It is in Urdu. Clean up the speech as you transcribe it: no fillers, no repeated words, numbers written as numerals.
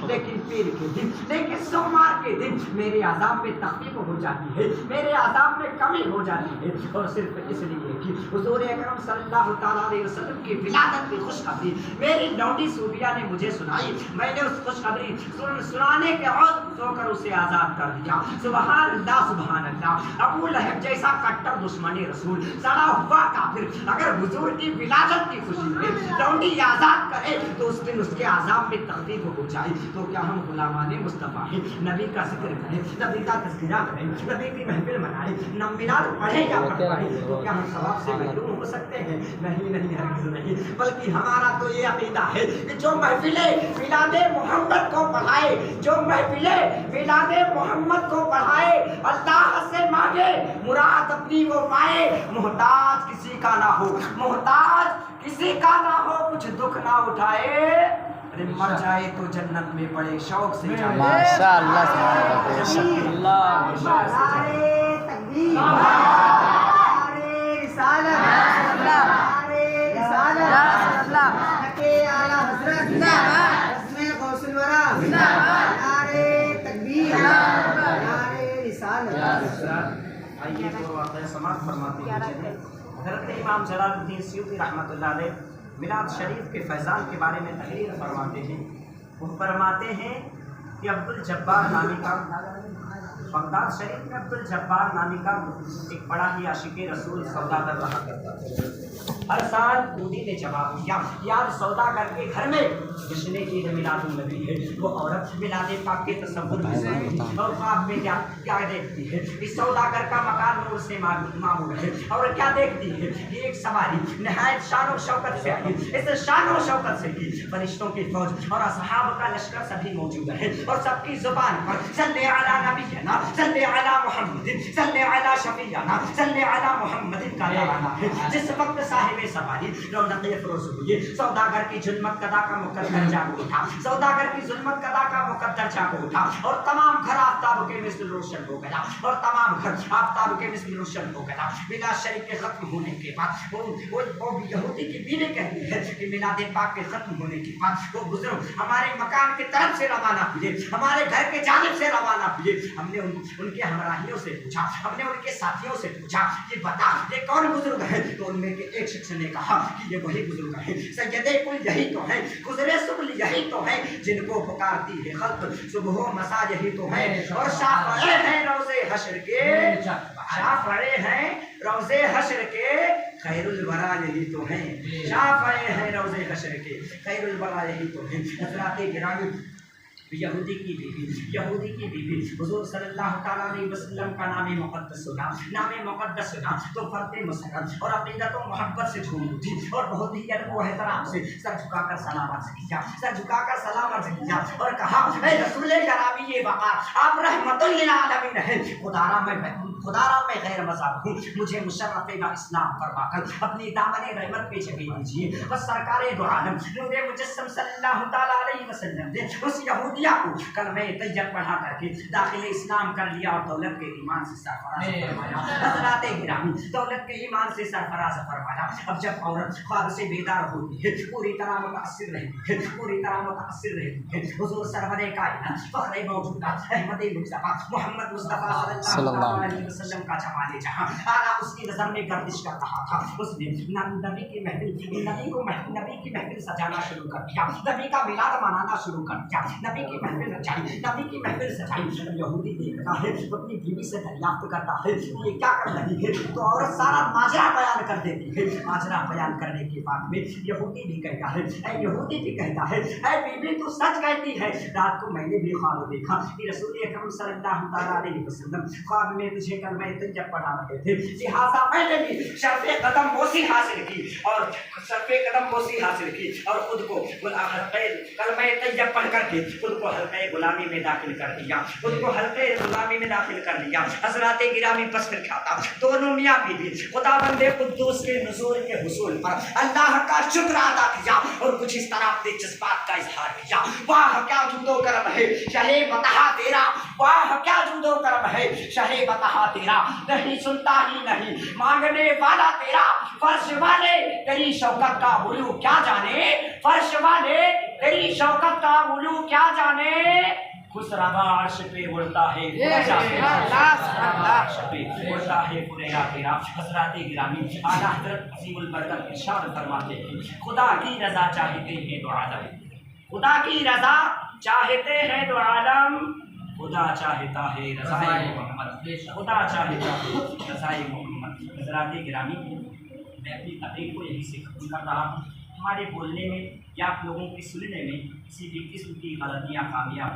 لیکن پیر کے دن، لیکن سوموار کے دن میرے عذاب میں تخفیف ہو جاتی ہے، میرے عذاب میں کمی ہو جاتی ہے، اور صرف اس لیے کہ حضور اکرم صلی اللہ تعالیٰ علیہ وسلم کی ولادت کی خوشخبری میری لونڈی صوفیہ نے مجھے سنائی، میں نے اس خوشخبری سنانے کے عوض سو کر اسے آزاد کر دیا۔ سبحان اللہ سبحان اللہ۔ ابو لہب جیسا کٹر دشمن رسول، سڑا ہوا کافر، اگر حضور کی ولادت کی خوشی میں لونڈی آزاد کرے تو اس دن اس کے عذاب میں تخفیف ہو جائے، تو کیا ہم غلامان مصطفیٰ ہیں؟ نبی کا ذکر کریں، نبی کا تذکرہ کریں، نبی کی محفل منائیں، نام میلاد پڑھیں یا پڑھوائیں، تو کیا ہم ثواب سے محروم ہو سکتے ہیں؟ نہیں نہیں، ہرگز نہیں، بلکہ ہمارا تو یہ عقیدہ ہے کہ جو محفلیں میلاد محمد کو پڑھائے، جو محفلیں میلاد محمد کو پڑھائے، اللہ سے مانگے مراد اپنی وہ پائے، محتاج کسی کا نہ ہو، محتاج کسی کا نہ ہو، کچھ دکھ نہ اٹھائے، مر جائے تو جنت میں پڑے شوق سے جائے۔ ماشاءاللہ آئیے تو واقعہ سماعت فرماتے ہیں۔ حضرت امام جلال الدین سیوطی رحمۃ اللہ علیہ میلاد شریف کے فیضان کے بارے میں تحریر فرماتے ہیں۔ وہ فرماتے ہیں کہ عبدالجبار نامی کا بغداد شریف میں عبدالجبار نامی کا ایک بڑا ہی عاشق رسول سوداگر رہا کرتا تھا۔ ہر سال دودھی نے جواب دیا، یار سوداگر کے گھر میں جشن عید میلاد النبی ہے، وہ عورت میلاد پاک کے تصور میں سے اور خواب میں کیا دیکھتی ہے؟ اس سوداگر کا مکان نور سے معمور ہے، اور کیا دیکھتی ہے کہ ایک سواری نہایت شان و شوکت سے آئی، اس شان و شوکت سے کی فرشتوں کی فوج اور اصحاب کا لشکر سبھی موجود ہے، اور سب کی زبان پر صلی علی نبینا، صلی علی محمد، صلی علی شفیعنا، صلی علی محمد کا ترانہ ہے۔ جس وقت صاحب سواری رونق افروز ہوئی، سوداگر کی ظلمت قضا کا مقدر جاگ اٹھا، سوداگر کی ظلمت قضا کا مقدر جاگ اٹھا، اور تمام گھر آفتاب کے مثل روشن ہو گیا، اور تمام گھر آفتاب کے مثل روشن ہو گیا۔ میلاد شریف کے ختم ہونے کے بعد وہ یہودی کی بیوی کہتی ہے کہ میلاد پاک کے ختم ہونے کے بعد وہ بزرگ ہمارے مکان کی طرف سے روانہ ہوئے، ہمارے گھر کے جانب سے روانہ ہوئے۔ ہم نے ان کے ہمراہیوں سے پوچھا، ہم نے ان کے ساتھیوں سے پوچھا کہ بتا یہ کون بزرگ ہے؟ تو ان میں کے ایک شخص نے کہا کہ یہ وہی بزرگ ہے، سیدے کل یہی تو ہے، گزرے سبل یہی تو ہے، جن کو پکارتی ہے خلق صبح و مساء یہی تو ہے، اور شافعی ہیں روزے حشر کے، شافعی ہیں روزے حشر کے، خیر الورا یہی تو ہیں، شافعی ہیں روزے حشر کے، خیر الورا یہی تو ہیں۔ حضرات گرامی، یہودی کی بیوی حضور صلی اللہ تعالیٰ علیہ وسلم کا نام مقدس سنا تو فرد مسلم اور عقیدت و محبت سے جھوم اٹھی، اور بہت ہی ادب و احترام سے سر جھکا کر سلام عرض کیا اور کہا، اے رسول گرامی وقار، آپ رحمت للعالمین ہیں، خدا را میں غیر مذہب ہوں، مجھے مشرف اسلام فرما کر اپنی دامن رحمت پہ جگہ دیجیے۔ بس سرکار دو عالم نور مجسم صلی اللہ تعالیٰ علیہ وسلم نے اس یہودیہ کو کلمہ طیب پڑھا کر کے داخل اسلام کر لیا، اور دولت کے ایمان سے سرفراز فرمایا۔ حضرات گرامی، دولت کے ایمان سے سرفراز فرمایا۔ اب جب عورت خواب سے بیدار ہوتی ہے، پوری طرح متاثر رہتی ہے، حضور سرور کائنات فخر موجودات احمد مصطفیٰ محمد مصطفیٰ صلی اللہ علیہ وسلم کا جمال جہاں آنا اس کی نظر میں گردش کر رہا تھا۔ اس نے نبی کی محفل سجانا شروع کر دیا، نبی کا میلاد منانا شروع کر دیا، نبی کی محفل سجائی۔ یہودی دیکھتا ہے، اپنی بیوی سے دریافت کرتا ہے یہ کیا کر رہی ہے، تو عورت سارا ماجرا بیان کر دیتی ہے۔ ماجرا بیان کرنے کے بعد میں یہودی بھی کہتا ہے، اے بیوی تو سچ کہتی ہے، رات کو میں نے بھی خواب دیکھا کہ رسول اکرم صلی اللہ تعالیٰ علیہ وسلم خواب میں تجھے کلمہ طیب پڑھا رہے تھے، لہٰذا میں نے بھی شرف قدم بوسی حاصل کی اور خود کو کلمہ طیب پڑھ کر کے خود کو حلقہ غلامی میں داخل کر دیا۔ حضرات گرامی، پس پھر کھاتا دونوں میاں بیوی خدا بند قدوس کے نزول کے حصول پر اللہ کا شکر ادا کیا، اور کچھ اس طرح اپنے جذبات کا اظہار کیا۔ واہ کیا جود و کرم ہے شہ بطحا تیرا، واہ کیا جود و کرم ہے شہ بطحا تیرا، نہیں سنتا ہی نہیں مانگنے والا تیرا، فرش والے تیری شوکت کا غلو کیا جانے، فرش والے تیری شوکت کا علو کیا جانے، خسروا عرش پہ اڑتا ہے اڑتا ہے فریرا تیرا۔ حضرات گرامی اعلیٰ حضرت عظیم البرکت ارشاد فرماتے ہیں خدا کی رضا چاہتے ہیں تو عالم، خدا کی رضا چاہتے ہیں تو عالم، خدا چاہتا ہے رضائے محمد، خدا چاہتا ہے رضائے محمد۔ حضرات گرامی میں اپنی تقریر کو یہیں سے ختم کر رہا ہوں۔ ہمارے بولنے میں یا آپ لوگوں کی سننے میں کسی بھی قسم کی غلطیاں خامیاں